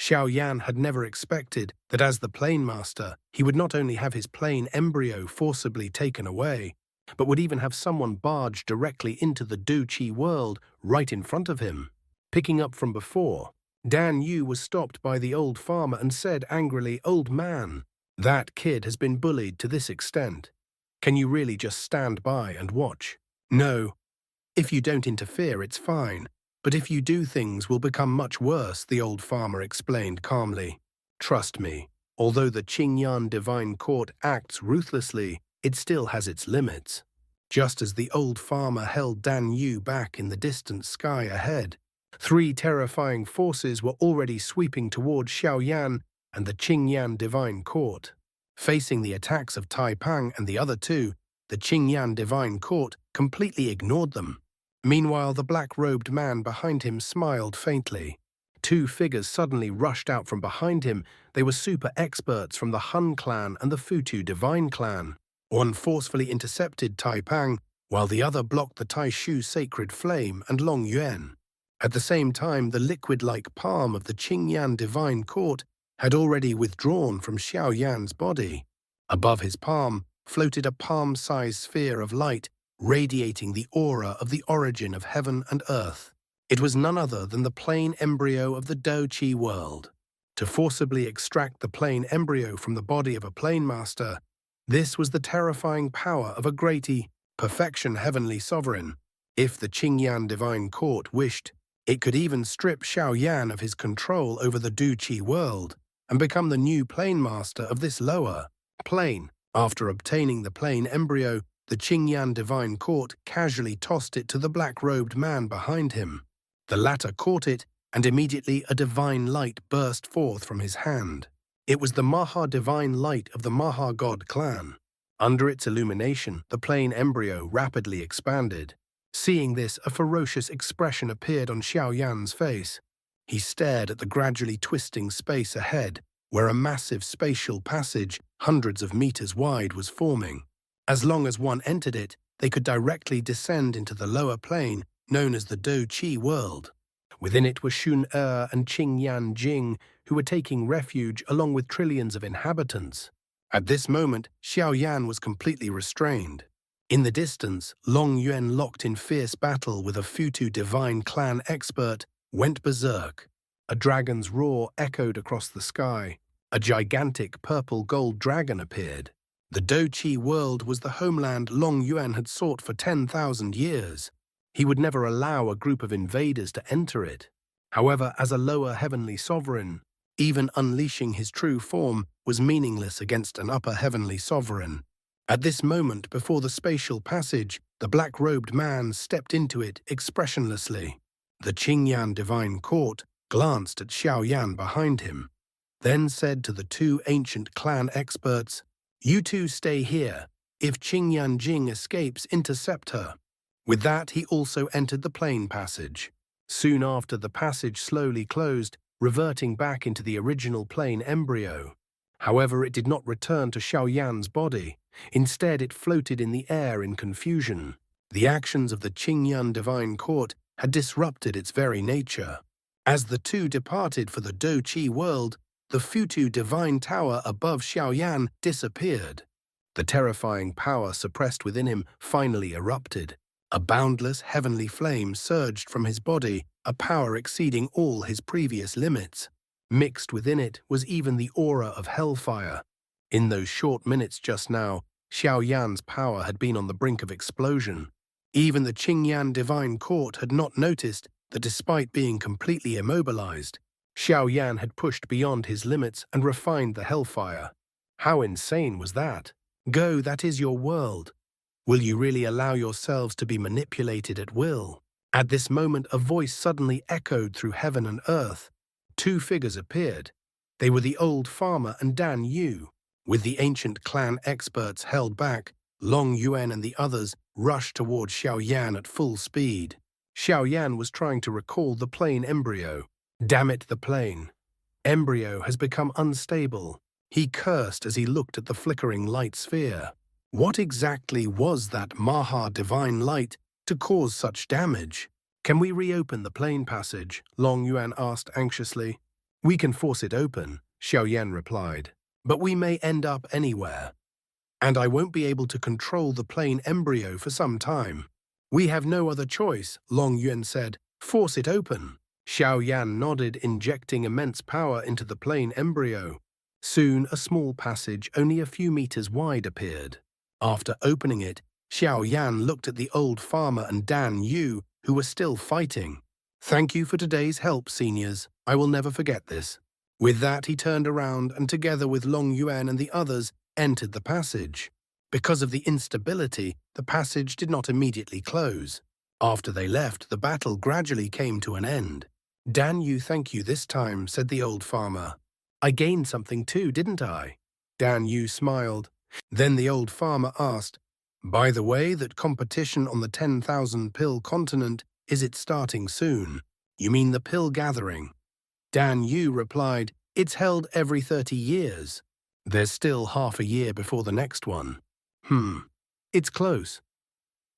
Xiao Yan had never expected that as the plane master, he would not only have his plane embryo forcibly taken away, but would even have someone barge directly into the Dou Qi world right in front of him. Picking up from before, Dan Yu was stopped by the old farmer and said angrily, "Old man, that kid has been bullied to this extent. Can you really just stand by and watch? No. If you don't interfere, it's fine. But if you do, things will become much worse," the old farmer explained calmly. "Trust me, although the Qingyan Divine Court acts ruthlessly, it still has its limits." Just as the old farmer held Dan Yu back in the distant sky ahead, 3 terrifying forces were already sweeping towards Xiao Yan and the Qingyan Divine Court. Facing the attacks of Tai Pang and the other 2, the Qingyan Divine Court completely ignored them. Meanwhile, the black-robed man behind him smiled faintly. 2 figures suddenly rushed out from behind him. They were super experts from the Han clan and the Futu Divine clan. One forcefully intercepted Tai Pang, while the other blocked the Tai Shu Sacred Flame and Long Yuan. At the same time, the liquid-like palm of the Qingyan Divine Court had already withdrawn from Xiao Yan's body. Above his palm floated a palm-sized sphere of light, radiating the aura of the origin of heaven and earth. It was none other than the plane embryo of the Dou Qi world. To forcibly extract the plane embryo from the body of a plane master, this was the terrifying power of a great perfection heavenly sovereign. If the Qingyan Divine Court wished, it could even strip Xiao Yan of his control over the Dou Qi world and become the new plane master of this lower plane. After obtaining the plane embryo, the Qingyan Divine Court casually tossed it to the black-robed man behind him. The latter caught it, and immediately a divine light burst forth from his hand. It was the Maha Divine Light of the Maha God clan. Under its illumination, the plane embryo rapidly expanded. Seeing this, a ferocious expression appeared on Xiao Yan's face. He stared at the gradually twisting space ahead, where a massive spatial passage, hundreds of meters wide, was forming. As long as one entered it, they could directly descend into the lower plane, known as the Dou Qi world. Within it were Xun Er and Qingyan Jing, who were taking refuge along with trillions of inhabitants. At this moment, Xiao Yan was completely restrained. In the distance, Long Yuan, locked in fierce battle with a Futu Divine Clan expert, went berserk. A dragon's roar echoed across the sky. A gigantic purple-gold dragon appeared. The Dou Qi world was the homeland Long Yuan had sought for 10,000 years. He would never allow a group of invaders to enter it. However, as a lower heavenly sovereign, even unleashing his true form was meaningless against an upper heavenly sovereign. At this moment, before the spatial passage, the black-robed man stepped into it expressionlessly. The Qingyan Divine Court glanced at Xiao Yan behind him, then said to the 2 ancient clan experts, "You 2 stay here. If Qingyan Jing escapes, intercept her." With that, he also entered the plane passage. Soon after, the passage slowly closed, reverting back into the original plane embryo. However, it did not return to Xiao Yan's body. Instead, it floated in the air in confusion. The actions of the Qingyan Divine Court had disrupted its very nature. As the 2 departed for the Dou Qi world, the Futu Divine Tower above Xiao Yan disappeared. The terrifying power suppressed within him finally erupted. A boundless heavenly flame surged from his body, a power exceeding all his previous limits. Mixed within it was even the aura of hellfire. In those short minutes just now, Xiao Yan's power had been on the brink of explosion. Even the Qingyan Divine Court had not noticed that despite being completely immobilized, Xiao Yan had pushed beyond his limits and refined the hellfire. How insane was that? Go, that is your world. Will you really allow yourselves to be manipulated at will? At this moment, a voice suddenly echoed through heaven and earth. 2 figures appeared. They were the old farmer and Dan Yu. With the ancient clan experts held back, Long Yuan and the others rushed toward Xiao Yan at full speed. Xiao Yan was trying to recall the plane embryo. Damn it, the plane embryo has become unstable. He cursed as he looked at the flickering light sphere. What exactly was that Maha Divine Light to cause such damage? Can we reopen the plane passage? Long Yuan asked anxiously. We can force it open, Xiao Yan replied, but we may end up anywhere. And I won't be able to control the plain embryo for some time. We have no other choice, Long Yuan said. Force it open. Xiao Yan nodded, injecting immense power into the plain embryo. Soon a small passage only a few meters wide appeared. After opening it, Xiao Yan looked at the old farmer and Dan Yu, who were still fighting. Thank you for today's help, seniors. I will never forget this. With that, he turned around and together with Long Yuan and the others, entered the passage. Because of the instability, the passage did not immediately close. After they left, the battle gradually came to an end. Dan Yu, thank you this time, said the old farmer. I gained something too, didn't I? Dan Yu smiled. Then the old farmer asked, by the way, that competition on the 10,000 pill continent, is it starting soon? You mean the pill gathering? Dan Yu replied, it's held every 30 years. There's still half a year before the next one. It's close.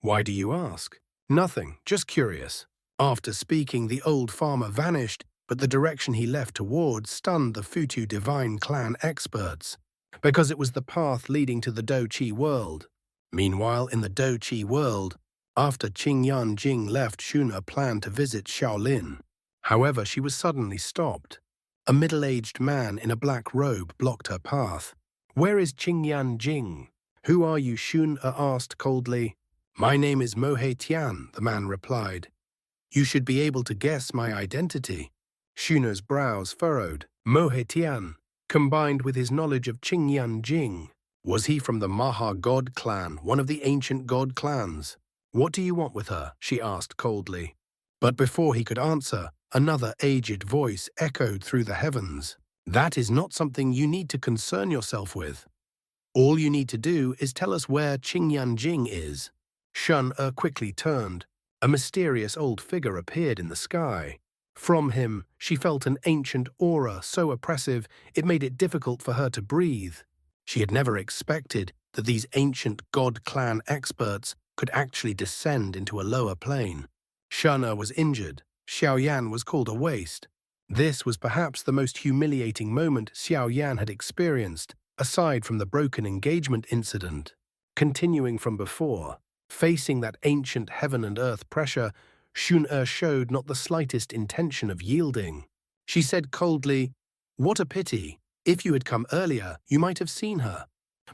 Why do you ask? Nothing, just curious. After speaking, the old farmer vanished, but the direction he left towards stunned the Futu divine clan experts, because it was the path leading to the Dou Qi world. Meanwhile, in the Dou Qi world, after Qingyan Jing left, Xun Er planned to visit Shaolin. However, she was suddenly stopped. A middle-aged man in a black robe blocked her path. Where is Qingyan Jing? Who are you? Xun Er asked coldly. My name is Mohe Tian, the man replied. You should be able to guess my identity. Xun Er's brows furrowed. Mohe Tian, combined with his knowledge of Qingyan Jing, was he from the Maha God clan, one of the ancient god clans? What do you want with her? She asked coldly. But before he could answer, another aged voice echoed through the heavens. That is not something you need to concern yourself with. All you need to do is tell us where Qingyan Jing is. Xun Er quickly turned. A mysterious old figure appeared in the sky. From him, she felt an ancient aura so oppressive it made it difficult for her to breathe. She had never expected that these ancient god clan experts could actually descend into a lower plane. Xun Er was injured. Xiao Yan was called a waste. This was perhaps the most humiliating moment Xiao Yan had experienced, aside from the broken engagement incident. Continuing from before, facing that ancient heaven and earth pressure, Xun Er showed not the slightest intention of yielding. She said coldly, what a pity. If you had come earlier, you might have seen her.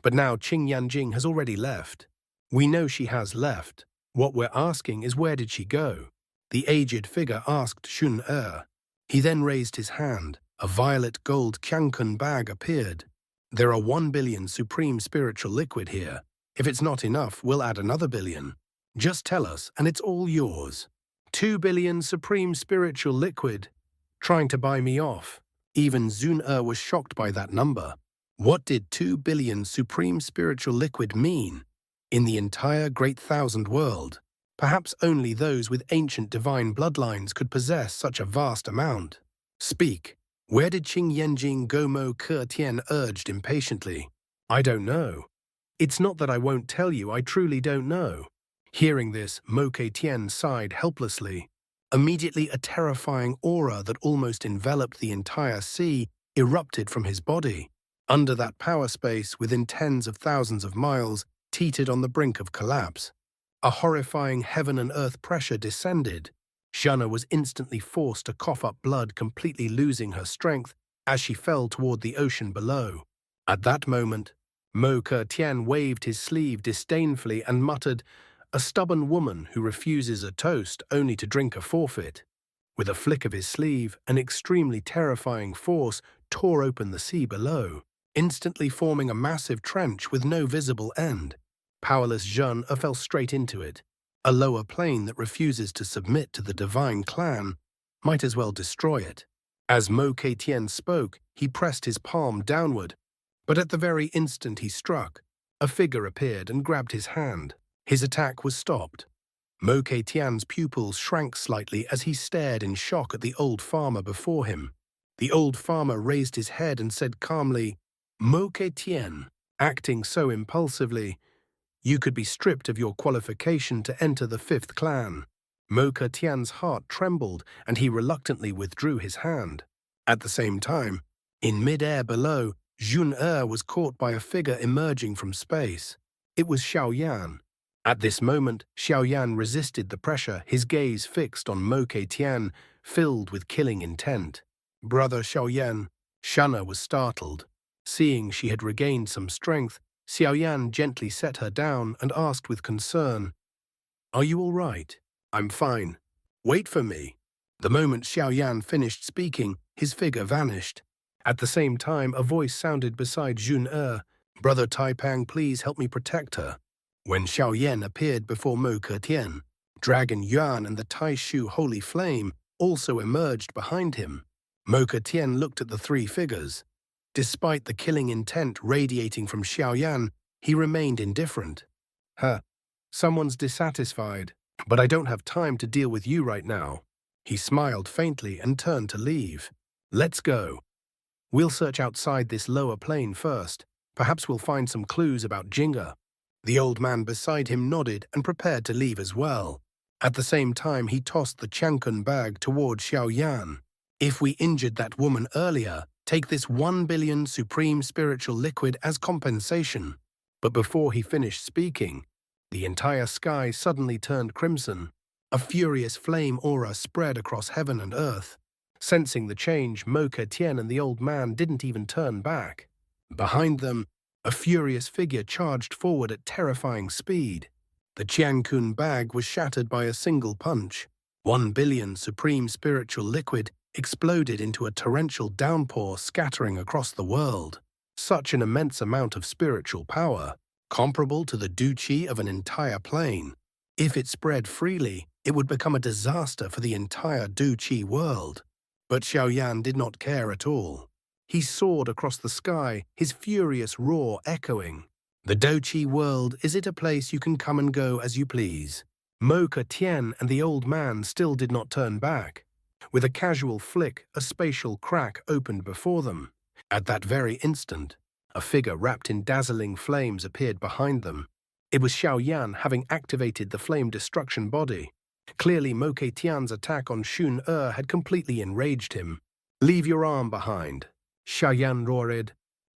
But now Qingyan Jing has already left. We know she has left. What we're asking is where did she go? The aged figure asked Xun Er. He then raised his hand. A violet gold Qiangkun bag appeared. There are 1 billion supreme spiritual liquid here. If it's not enough, we'll add another billion. Just tell us, and it's all yours. 2 billion supreme spiritual liquid. Trying to buy me off. Even Xun Er was shocked by that number. What did 2 billion supreme spiritual liquid mean? In the entire Great Thousand world, perhaps only those with ancient divine bloodlines could possess such a vast amount. Speak. Where did Qingyan Jing go? Mo Ke Tian urged impatiently. I don't know. It's not that I won't tell you, I truly don't know. Hearing this, Mo Ke Tian sighed helplessly. Immediately a terrifying aura that almost enveloped the entire sea erupted from his body. Under that power space, within tens of thousands of miles, teetered on the brink of collapse. A horrifying heaven and earth pressure descended. Xun Er was instantly forced to cough up blood, completely losing her strength as she fell toward the ocean below. At that moment, Mo Ke Tian waved his sleeve disdainfully and muttered, a stubborn woman who refuses a toast only to drink a forfeit. With a flick of his sleeve, an extremely terrifying force tore open the sea below, instantly forming a massive trench with no visible end. Powerless Xun Er fell straight into it. A lower plane that refuses to submit to the divine clan might as well destroy it. As Mo Ke Tian spoke, he pressed his palm downward, but at the very instant he struck, a figure appeared and grabbed his hand. His attack was stopped. Mo Ke Tian's pupils shrank slightly as he stared in shock at the old farmer before him. The old farmer raised his head and said calmly, Mo Ke Tian, acting so impulsively, you could be stripped of your qualification to enter the 5th clan. Mo Ke Tian's heart trembled and he reluctantly withdrew his hand. At the same time, in mid-air below, Xun Er was caught by a figure emerging from space. It was Xiao Yan. At this moment, Xiao Yan resisted the pressure, his gaze fixed on Mo Tian, filled with killing intent. Brother Xiao Yan, Xun Er was startled. Seeing she had regained some strength, Xiao Yan gently set her down and asked with concern, "Are you all right?" "I'm fine. Wait for me." The moment Xiao Yan finished speaking, his figure vanished. At the same time, a voice sounded beside Xun Er, "Brother Taipang, please help me protect her." When Xiao Yan appeared before Mo Tian, Dragon Yuan and the Taishu Holy Flame also emerged behind him. Mo Tian looked at the three figures. Despite the killing intent radiating from Xiao Yan, he remained indifferent. Someone's dissatisfied, but I don't have time to deal with you right now." He smiled faintly and turned to leave. "Let's go. We'll search outside this lower plane first. Perhaps we'll find some clues about Jinga." The old man beside him nodded and prepared to leave as well. At the same time, he tossed the Changkun bag toward Xiao Yan. "If we injured that woman earlier, take this 1 billion supreme spiritual liquid as compensation." But before he finished speaking, the entire sky suddenly turned crimson. A furious flame aura spread across heaven and earth. Sensing the change, Mo Tian and the old man didn't even turn back. Behind them, a furious figure charged forward at terrifying speed. The Qiankun bag was shattered by a single punch. 1 billion supreme spiritual liquid exploded into a torrential downpour scattering across the world. Such an immense amount of spiritual power, comparable to the Dou Qi of an entire plane. If it spread freely, it would become a disaster for the entire Dou Qi world. But Xiao Yan did not care at all. He soared across the sky, his furious roar echoing. "The Dou Qi world, is it a place you can come and go as you please?" Mo Tian and the old man still did not turn back. With a casual flick, a spatial crack opened before them. At that very instant, a figure wrapped in dazzling flames appeared behind them. It was Xiao Yan, having activated the flame destruction body. Clearly, Mo Tian's attack on Xun Er had completely enraged him. "Leave your arm behind," Xiao Yan roared.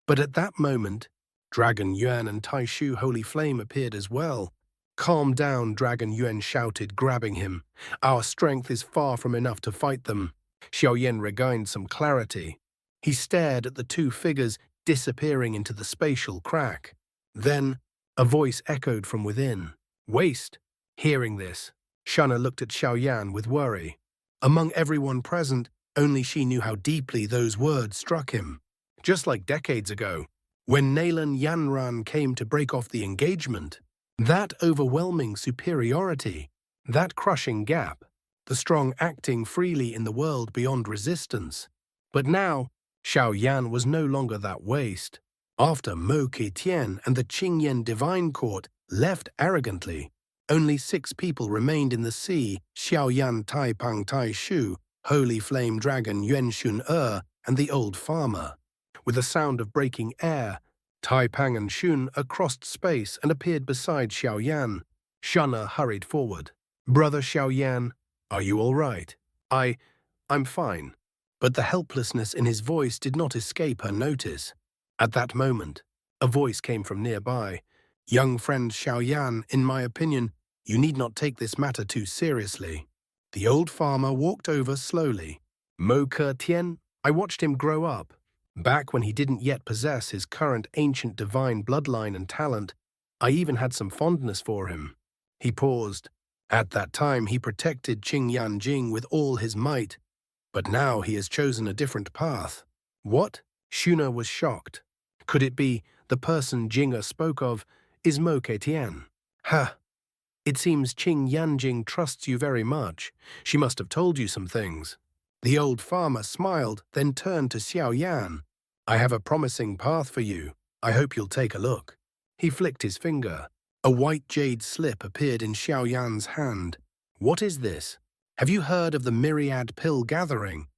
But at that moment, Dragon Yuan and Taishu Holy Flame appeared as well. "Calm down," Dragon Yuan shouted, grabbing him. "Our strength is far from enough to fight them." Xiao Yan regained some clarity. He stared at the two figures disappearing into the spatial crack. Then, a voice echoed from within. "Waste." Hearing this, Xun Er looked at Xiao Yan with worry. Among everyone present, only she knew how deeply those words struck him. Just like decades ago, when Nalan Yanran came to break off the engagement, that overwhelming superiority, that crushing gap, the strong acting freely in the world beyond resistance. But now, Xiao Yan was no longer that waste. After Mo Tian and the Qingyan Divine Court left arrogantly, only 6 people remained in the sea: Xiao Yan, Taipang Taishu, Holy Flame Dragon Yuan Xun Er, and the old farmer. With a sound of breaking air, Taipang and Xun Er crossed space and appeared beside Xiao Yan. Xun Er hurried forward. "Brother Xiao Yan, are you all right?" I'm fine." But the helplessness in his voice did not escape her notice. At that moment, a voice came from nearby. "Young friend Xiao Yan, in my opinion, you need not take this matter too seriously." The old farmer walked over slowly. "Mo Tian, I watched him grow up. Back when he didn't yet possess his current ancient divine bloodline and talent, I even had some fondness for him." He paused. "At that time, he protected Qing Yanjing with all his might, but now he has chosen a different path." "What?" Xun Er was shocked. Could it be the person Jinga spoke of is Mo Tian? It seems Qing Yanjing trusts you very much. She must have told you some things." The old farmer smiled, then turned to Xiao Yan. "I have a promising path for you. I hope you'll take a look." He flicked his finger. A white jade slip appeared in Xiao Yan's hand. "What is this? Have you heard of the myriad pill gathering?"